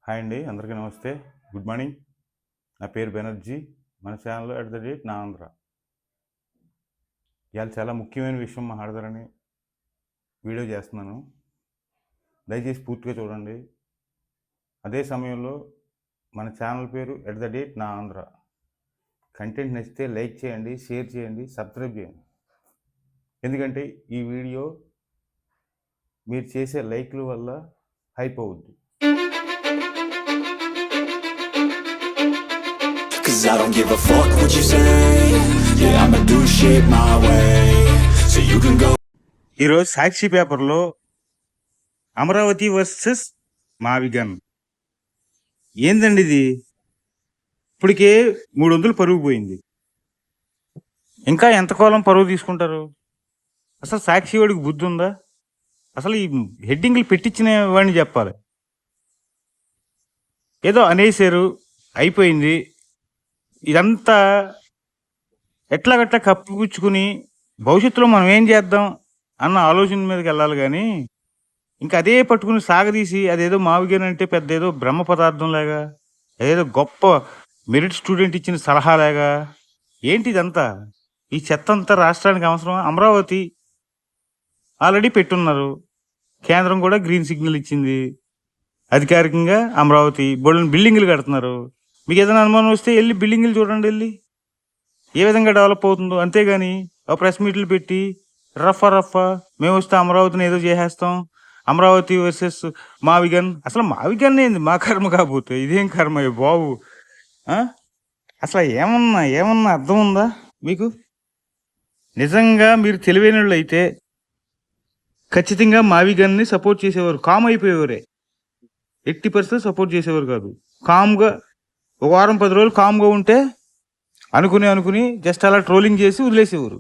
Hi అండి, అందరికీ నమస్తే. Good morning. నా పేరు బెనర్జీ. మన ఛానల్లో @ నా ఆంధ్ర. ఇవాళ చాలా ముఖ్యమైన విషయం మాట్లాడదారని వీడియో చేస్తున్నాను. దయచేసి పూర్తిగా చూడండి. అదే సమయంలో మన ఛానల్ పేరు @ నా ఆంధ్ర. కంటెంట్ నచ్చితే లైక్ చేయండి, షేర్ చేయండి, సబ్స్క్రైబ్ చేయండి. ఎందుకంటే ఈ వీడియో మీరు చేసే లైక్ల వల్ల హైప్ అవుద్ది. Cause I don't give a fuck what you say. Yeah, I'ma do shit my way. So you can go. ఈరోజు సాక్షి పేపర్లో అమరావతి వర్సెస్ మావిగన్. ఏందండి ఇది? ఇప్పటికే 300 పరుగు పోయింది. ఇంకా ఎంత కాలం పరుగు తీసుకుంటారు? అసలు సాక్షి వాడికి బుద్ధి ఉందా? అసలు ఈ హెడ్డింగ్లు పెట్టించిన వాడిని చెప్పాలి. ఏదో అనేసారు, అయిపోయింది. ఇదంతా ఎట్లాగట్లా కప్పిపుచ్చుకుని భవిష్యత్తులో మనం ఏం చేద్దాం అన్న ఆలోచన మీదకి వెళ్ళాలి. కానీ ఇంకా అదే పట్టుకుని సాగదీసి అదేదో మావిగన్ అంటే పెద్ద ఏదో బ్రహ్మ పదార్థం లాగా, అదేదో గొప్ప మెరిట్ స్టూడెంట్ ఇచ్చిన సలహాలాగా. ఏంటి ఇదంతా? ఈ చెత్త అంతా రాష్ట్రానికి అవసరం? అమరావతి ఆల్రెడీ పెట్టున్నారు. కేంద్రం కూడా గ్రీన్ సిగ్నల్ ఇచ్చింది. అధికారికంగా అమరావతి బోల్డెన్ బిల్డింగ్లు కడుతున్నారు. మీకు ఏదైనా అనుమానం వస్తే వెళ్ళి బిల్డింగ్లు చూడండి, వెళ్ళి ఏ విధంగా డెవలప్ అవుతుందో. అంతేగాని ఒక ప్రెస్ మీట్లు పెట్టి రఫా మేము వస్తే అమరావతిని ఏదో చేసేస్తాం, అమరావతి వర్సెస్ మావిగన్. అసలు మావిగన్ ఏంది? మా కర్మ కాకపోతే ఇదేం కర్మ బాబు? అసలు ఏమన్నా అర్థం ఉందా మీకు? నిజంగా మీరు తెలివైన వాళ్ళు అయితే ఖచ్చితంగా మావిగన్ని సపోర్ట్ చేసేవారు. కామ్ అయిపోయేవారే. 80% సపోర్ట్ చేసేవారు కాదు. కామ్గా ఒక వారం 10 రోజులు కామ్గా ఉంటే అనుకుని జస్ట్ అలా ట్రోలింగ్ చేసి వదిలేసేవారు.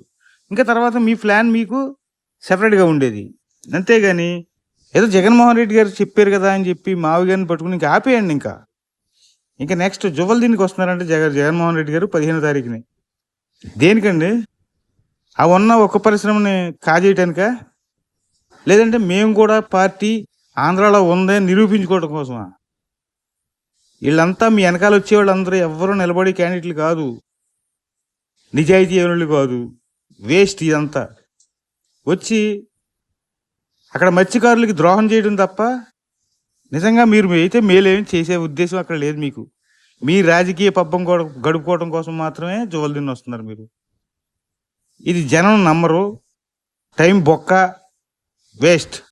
ఇంకా తర్వాత మీ ప్లాన్ మీకు సెపరేట్గా ఉండేది. అంతేగాని ఏదో జగన్మోహన్ రెడ్డి గారు చెప్పారు కదా అని చెప్పి మావిగన్ని పట్టుకుని ఇంకా ఆపేయండి. ఇంకా నెక్స్ట్ జువల్ దీనికి వస్తున్నారంటే జగన్మోహన్ రెడ్డి గారు 15వ తారీఖుని. దేనికండి? ఆ ఉన్న ఒక్క పరిశ్రమని కాజేయటానిక? లేదంటే మేము కూడా పార్టీ ఆంధ్రాలో ఉందని నిరూపించుకోవడం కోసమా? వీళ్ళంతా మీ వెనకాల వచ్చేవాళ్ళందరూ ఎవరు నిలబడి క్యాండిడేట్లు కాదు, నిజాయితీ ఏనుళ్ళు కాదు. వేస్ట్ ఇదంతా. వచ్చి అక్కడ మత్స్యకారులకి ద్రోహం చేయడం తప్ప నిజంగా మీరు అయితే మేలేమి చేసే ఉద్దేశం అక్కడ లేదు మీకు. మీ రాజకీయ పబ్బం గడుపుకోవడం కోసం మాత్రమే జువల్దిన్ వస్తున్నారు మీరు. ఇది జనం నమ్మరు. టైం బొక్క, వేస్ట్.